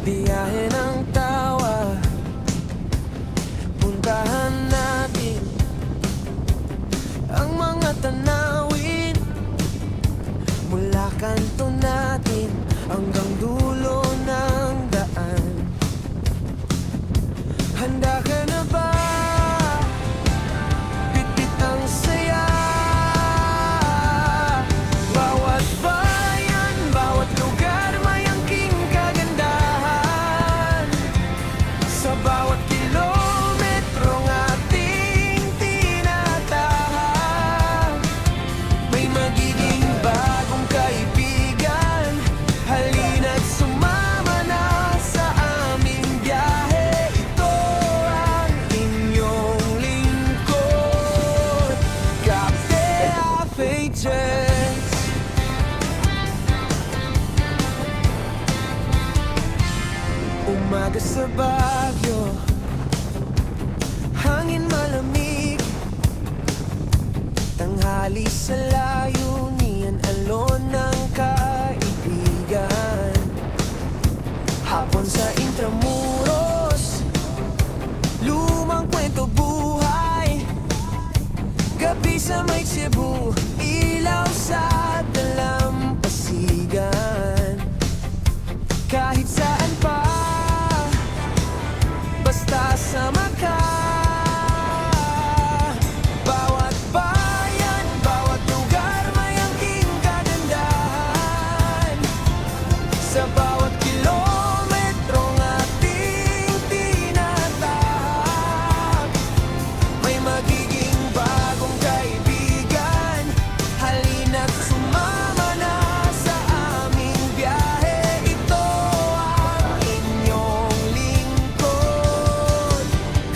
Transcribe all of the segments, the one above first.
Biyahe ng tawa, puntahan natin ang mga tanawin mula kanto natin hanggang dulo ng daan. Handa ka na ba? Bitbit ang saya. Bawat bayan, bawat lugar may angking kagandahan. Sa bawat kilometrong ating tinatahak, may magiging bagong kaibigan. Halina't sumama na sa aming biyahe. Ito ang inyong lingkod, Cafe Aviches. Umaga sa Baguio, hangin malamig. Tanghali sa layunian, alon ng kaibigan. Hapon sa Intramuros, lumang kwento buhay. Gabi sa May Cebu, ilaw sa dalampasigan. Kahit saan pa, basta sama ka. Bawat bayan, bawat lugar may angking kagandahan. Sa bawat kilometrong ating tinatahak, may magiging bagong kaibigan. Halina't sumama na sa aming biyahe. Ito ang inyong lingkod,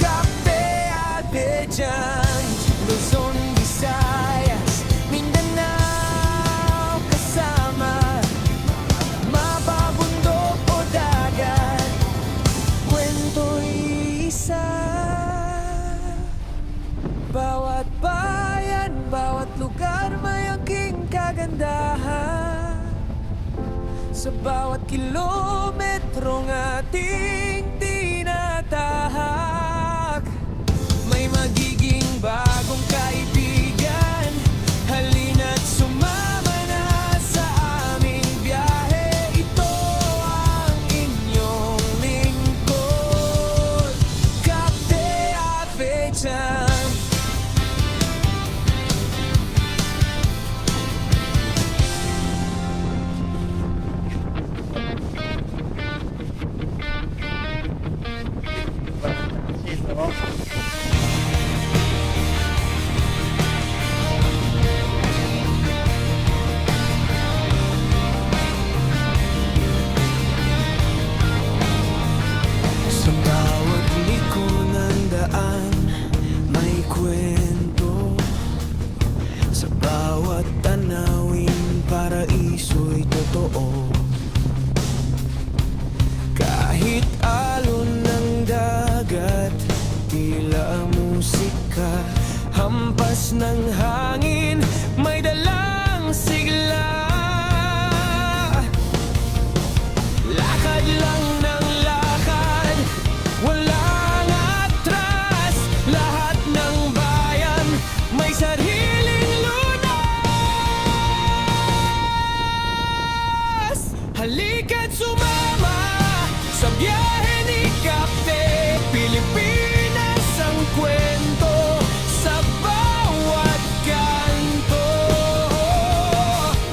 Cafe Aviches. Luzon, Visayas, Mindanao kasama, mapabundok o dagat, kwento'y isa. Bawat bayan, bawat lugar may angking kagandahan. Sa bawat kilometrong ating tinatahak, may magiging bagong kaibigan. Halina't sumama na sa aming biyahe. Ito ang inyong lingkod, Cafe Aviches. Sa bawat liko ng daan, may kwento. Sa bawat tanawin, paraiso'y totoo. Kahit alon ng dagat, tila musika, hampas ng hangin, may dalang sigla. Lakad lang ng lakad, walang atras. Lahat ng bayan may sariling lunas. Halika't sumama sa biyahe ni Cafe. Pilipinas ang kwento sa bawat kanto.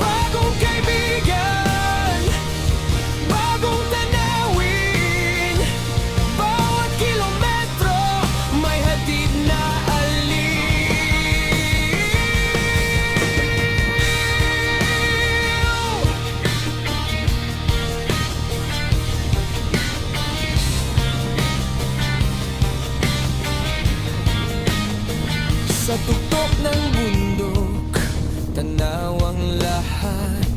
Bagong kaibigan, bagong tanawin. Bawat kilometro may hatid na sa tuktok ng bundok, tanaw ang lahat.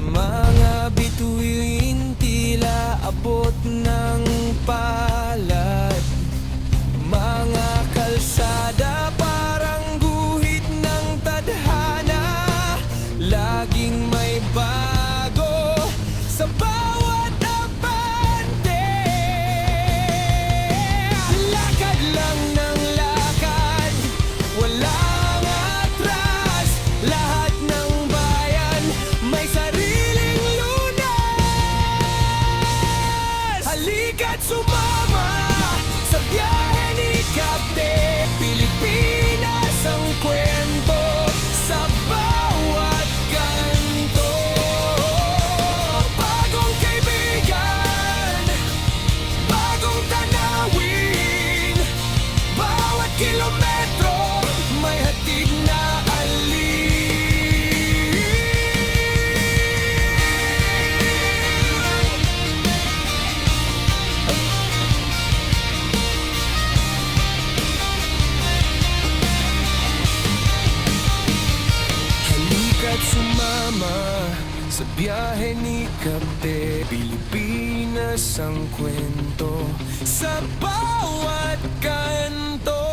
Mga bituin tila abot ng palad. Mga kalsada parang guhit ng tadhana. Laging may bago sa bawat abad. sumama sa biyahe ni Kape. Pilipinas ang kwento sa bawat kanto.